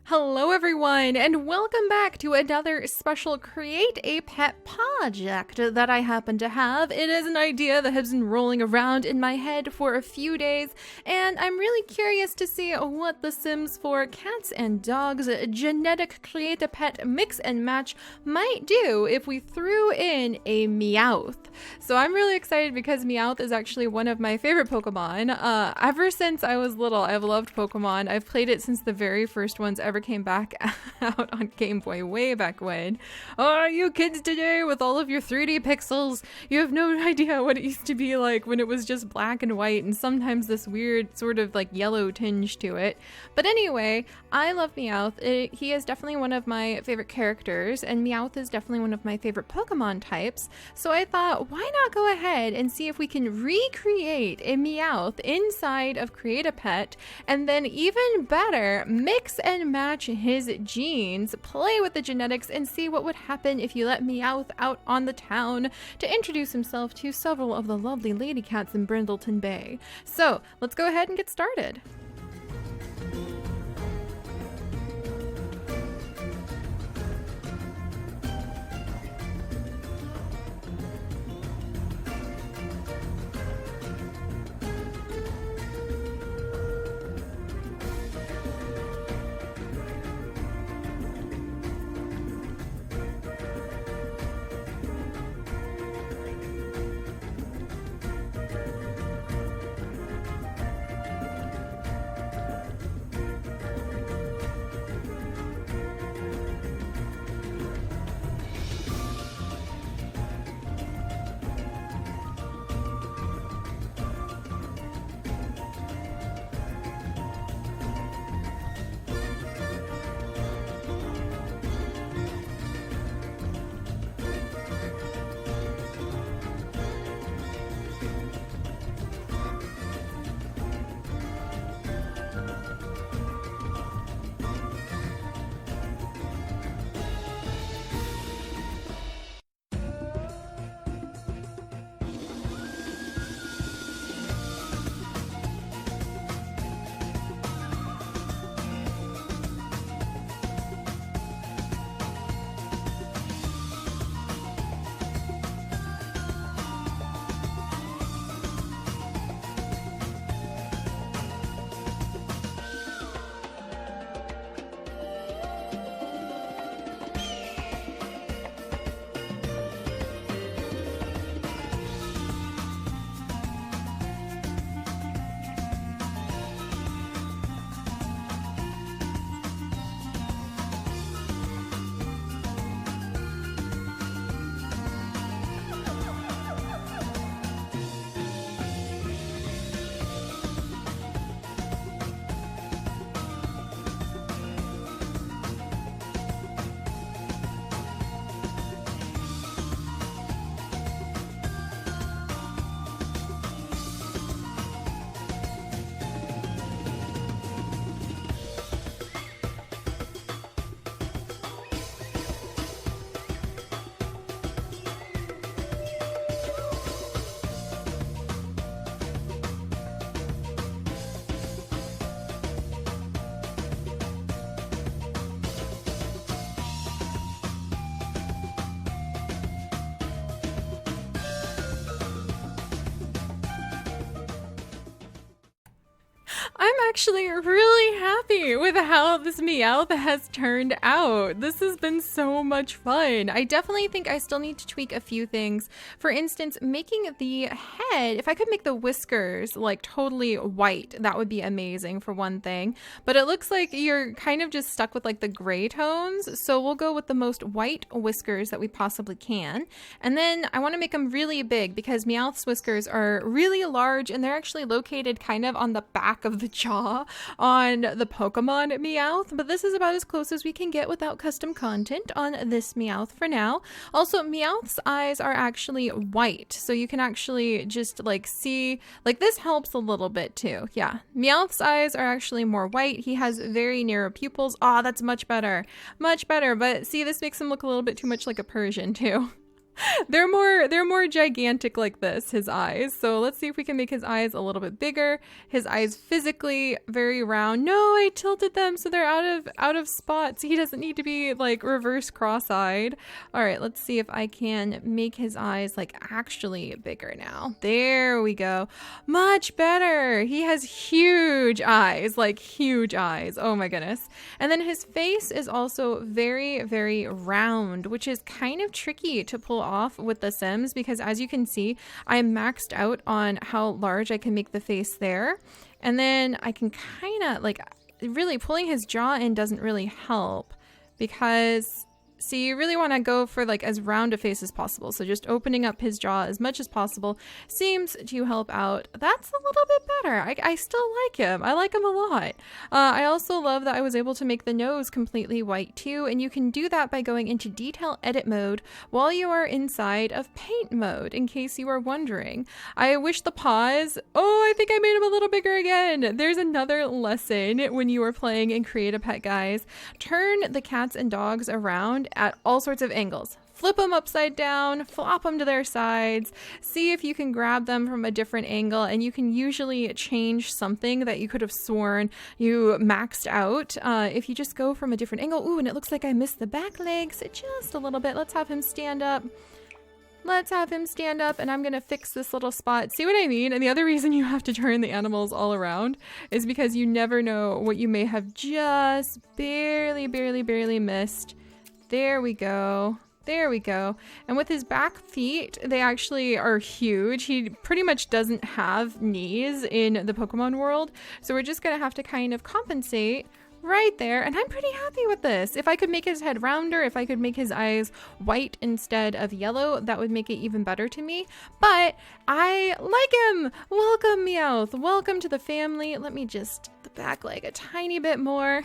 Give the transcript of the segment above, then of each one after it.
Hello everyone, and welcome back to another special Create a Pet project that I happen to have. It is an idea that has been rolling around in my head for a few days, and I'm really curious to see what the Sims 4 cats and dogs genetic Create a Pet mix and match might do if we threw in a Meowth. So I'm really excited because Meowth is actually one of my favorite Pokemon. Ever since I was little, I've loved Pokemon. I've played it since the very first ones ever came back out on Game Boy way back when. Oh, you kids today with all of your 3D pixels, you have no idea what it used to be like when it was just black and white and sometimes this weird sort of like yellow tinge to it. But anyway, I love Meowth. He is definitely one of my favorite characters, and Meowth is definitely one of my favorite Pokemon types. So I thought, why not go ahead and see if we can recreate a Meowth inside of Create a Pet, and then even better, mix and match his genes, play with the genetics, and see what would happen if you let Meowth out on the town to introduce himself to several of the lovely lady cats in Brindleton Bay. So let's go ahead and get started. I'm actually really happy with how this Meowth has turned out. This has been so much fun. I definitely think I still need to tweak a few things. For instance, making the head, if I could make the whiskers like totally white, that would be amazing for one thing. But it looks like you're kind of just stuck with like the gray tones. So we'll go with the most white whiskers that we possibly can. And then I want to make them really big because Meowth's whiskers are really large and they're actually located kind of on the back of the jaw on the Pokemon Meowth, but this is about as close as we can get without custom content on this Meowth for now. Also, Meowth's eyes are actually white, so you can actually just like see, like this helps a little bit too. Yeah, Meowth's eyes are actually more white. He has very narrow pupils. Ah, that's much better, but see, this makes him look a little bit too much like a Persian too. They're more gigantic like this, his eyes. So let's see if we can make his eyes a little bit bigger. His eyes physically very round. No, I tilted them so they're out of spots. He doesn't need to be like reverse cross-eyed. All right, let's see if I can make his eyes like actually bigger now. There we go. Much better. He has huge eyes, like huge eyes. Oh my goodness. And then his face is also very, very round, which is kind of tricky to pull off with the Sims because as you can see, I'm maxed out on how large I can make the face there. And then I can kind of like really pulling his jaw in doesn't really help because see, you really want to go for like as round a face as possible. So just opening up his jaw as much as possible seems to help out. That's a little bit better. I still like him. I like him a lot. I also love that I was able to make the nose completely white too. And you can do that by going into detail edit mode while you are inside of paint mode, in case you are wondering. I wish the paws. Oh, I think I made him a little bigger again. There's another lesson when you are playing and Create a Pet, guys. Turn the cats and dogs around at all sorts of angles. Flip them upside down, flop them to their sides, see if you can grab them from a different angle, and you can usually change something that you could have sworn you maxed out if you just go from a different angle. Ooh, and it looks like I missed the back legs just a little bit. Let's have him stand up. Let's have him stand up, and I'm gonna fix this little spot. See what I mean? And the other reason you have to turn the animals all around is because you never know what you may have just barely missed. There we go. There we go. And with his back feet, they actually are huge. He pretty much doesn't have knees in the Pokemon world. So we're just going to have to kind of compensate right there. And I'm pretty happy with this. If I could make his head rounder, if I could make his eyes white instead of yellow, that would make it even better to me. But I like him. Welcome, Meowth. Welcome to the family. Let me just the back leg a tiny bit more.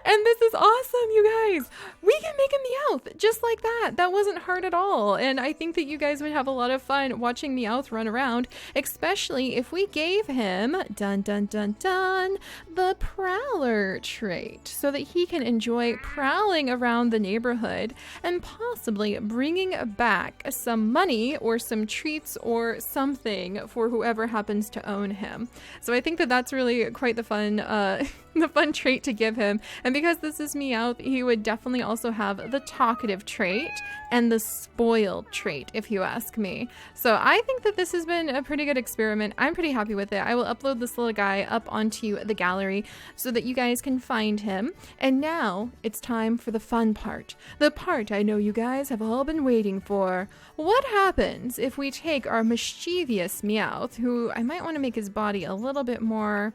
And this is awesome, you guys. We can make a Meowth just like that. That wasn't hard at all. And I think that you guys would have a lot of fun watching Meowth run around, especially if we gave him, dun dun dun dun, the Prowler trait so that he can enjoy prowling around the neighborhood and possibly bringing back some money or some treats or something for whoever happens to own him. So I think that that's really quite the fun the fun trait to give him. And because this is Meowth, he would definitely also have the talkative trait and the spoiled trait, if you ask me. So I think that this has been a pretty good experiment. I'm pretty happy with it. I will upload this little guy up onto the gallery so that you guys can find him. And now it's time for the fun part. The part I know you guys have all been waiting for. What happens if we take our mischievous Meowth, who I might want to make his body a little bit more,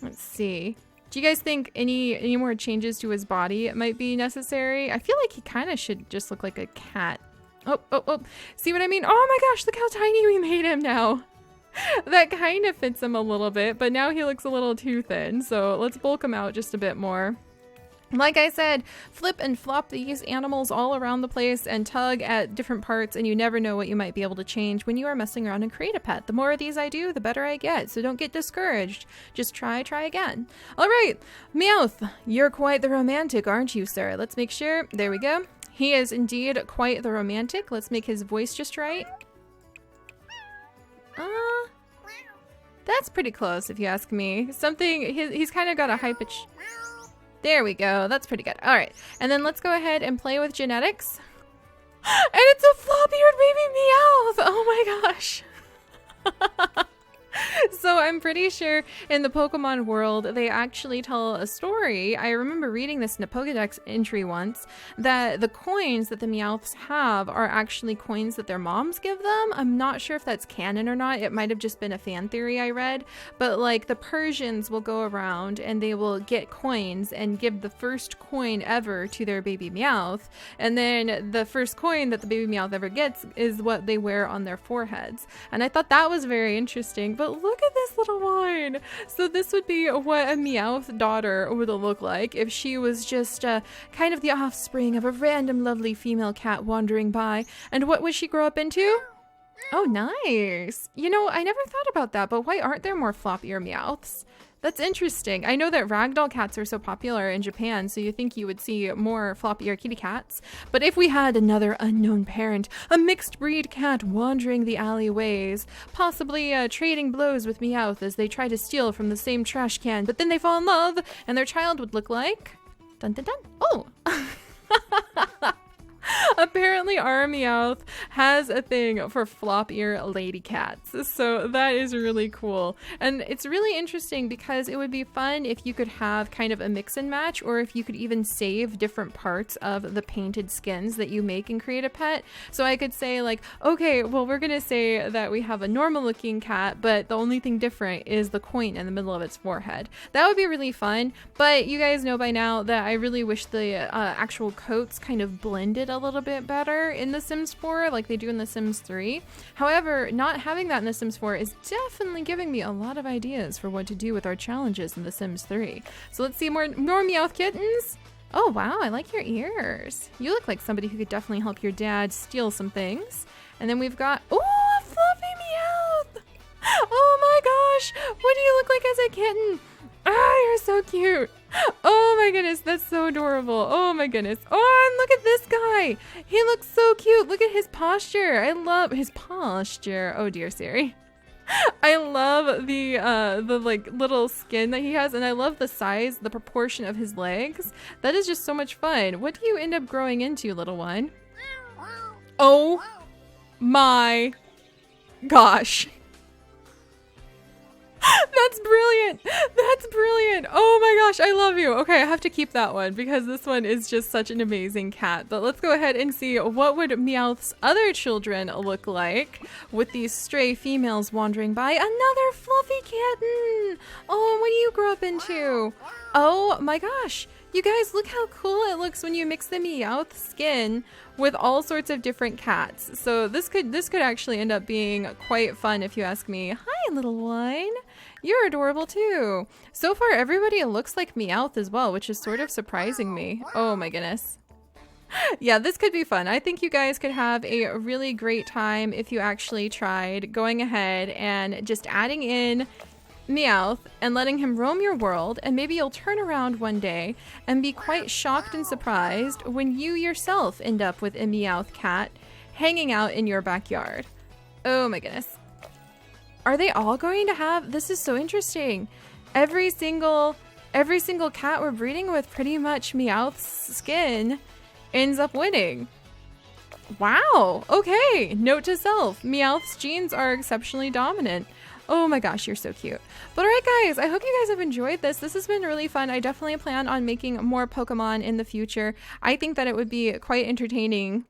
let's see. Do you guys think any more changes to his body might be necessary? I feel like he kind of should just look like a cat. Oh. See what I mean? Oh my gosh, look how tiny we made him now. That kind of fits him a little bit, but now he looks a little too thin. So let's bulk him out just a bit more. Like I said, flip and flop these animals all around the place and tug at different parts, and you never know what you might be able to change when you are messing around and Create a Pet. The more of these I do, the better I get, so don't get discouraged. Just try again. All right, Meowth, you're quite the romantic, aren't you, sir? Let's make sure. There we go. He is indeed quite the romantic. Let's make his voice just right. That's pretty close, if you ask me. He's kind of got a high pitch. There we go. That's pretty good. All right. And then let's go ahead and play with genetics. And it's a flop-eared baby Meowth. Oh my gosh. So I'm pretty sure in the Pokemon world, they actually tell a story. I remember reading this in a Pokedex entry once, that the coins that the Meowths have are actually coins that their moms give them. I'm not sure if that's canon or not. It might have just been a fan theory I read, but like the Persians will go around and they will get coins and give the first coin ever to their baby Meowth. And then the first coin that the baby Meowth ever gets is what they wear on their foreheads. And I thought that was very interesting, but look at this little one. So this would be what a Meowth daughter would look like if she was just kind of the offspring of a random lovely female cat wandering by. And what would she grow up into? Oh, nice. You know, I never thought about that, but why aren't there more flop ear Meowths? That's interesting. I know that ragdoll cats are so popular in Japan, so you think you would see more floppy-ear kitty cats. But if we had another unknown parent, a mixed breed cat wandering the alleyways, possibly trading blows with Meowth as they try to steal from the same trash can, but then they fall in love, and their child would look like... Dun dun dun. Oh! Apparently our Meowth has a thing for flop-ear lady cats, so that is really cool. And it's really interesting because it would be fun if you could have kind of a mix and match, or if you could even save different parts of the painted skins that you make and create a pet. So I could say like, okay, well, we're gonna say that we have a normal looking cat, but the only thing different is the coin in the middle of its forehead. That would be really fun, but you guys know by now that I really wish the actual coats kind of blended a little bit better in The Sims 4 like they do in The Sims 3. However, not having that in The Sims 4 is definitely giving me a lot of ideas for what to do with our challenges in The Sims 3. So let's see more Meowth kittens. Oh wow, I like your ears. You look like somebody who could definitely help your dad steal some things. And then we've got, oh, a fluffy Meowth. Oh my gosh, what do you look like as a kitten? Ah, you're so cute. Oh my goodness, that's so adorable. Oh my goodness. Oh, and look at this guy. He looks so cute. Look at his posture. I love his posture. Oh dear, Seri. I love the like little skin that he has, and I love the size, the proportion of his legs. That is just so much fun. What do you end up growing into, little one? Oh my gosh. That's brilliant. That's brilliant. Oh my gosh, I love you. Okay, I have to keep that one because this one is just such an amazing cat. But let's go ahead and see what would Meowth's other children look like with these stray females wandering by. Another fluffy kitten. Oh, what do you grow up into? Oh my gosh. You guys, look how cool it looks when you mix the Meowth skin with all sorts of different cats. So this could actually end up being quite fun if you ask me. Hi, little one. You're adorable too. So far, everybody looks like Meowth as well, which is sort of surprising me. Oh my goodness. Yeah, this could be fun. I think you guys could have a really great time if you actually tried going ahead and just adding in Meowth and letting him roam your world, and maybe you'll turn around one day and be quite shocked and surprised when you yourself end up with a Meowth cat hanging out in your backyard. Oh my goodness. Are they all going to have, this is so interesting. Every single cat we're breeding with pretty much Meowth's skin ends up winning. Wow, okay, note to self, Meowth's genes are exceptionally dominant. Oh my gosh, you're so cute. But alright guys, I hope you guys have enjoyed this. This has been really fun. I definitely plan on making more Pokemon in the future. I think that it would be quite entertaining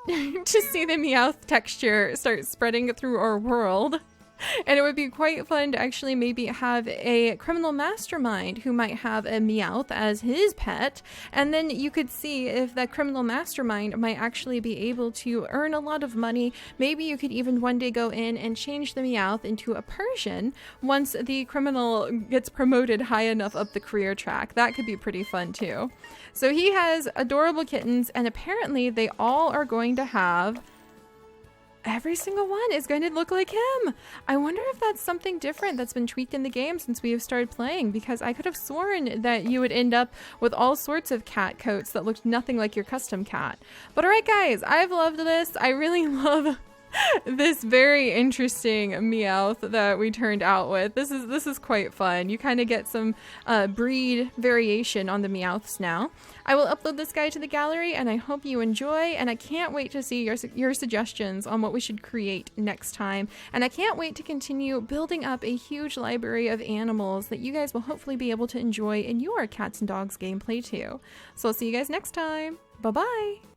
to see the Meowth texture start spreading through our world. And it would be quite fun to actually maybe have a criminal mastermind who might have a Meowth as his pet, and then you could see if that criminal mastermind might actually be able to earn a lot of money. Maybe you could even one day go in and change the Meowth into a Persian once the criminal gets promoted high enough up the career track. That could be pretty fun too. So he has adorable kittens, and apparently they all are going to have... Every single one is going to look like him. I wonder if that's something different that's been tweaked in the game since we have started playing, because I could have sworn that you would end up with all sorts of cat coats that looked nothing like your custom cat. But alright guys, I've loved this. I really love this very interesting Meowth that we turned out with. This is quite fun. You kind of get some breed variation on the Meowths now. I will upload this guy to the gallery, and I hope you enjoy, and I can't wait to see your suggestions on what we should create next time. And I can't wait to continue building up a huge library of animals that you guys will hopefully be able to enjoy in your cats and dogs gameplay too. So I'll see you guys next time. Bye bye.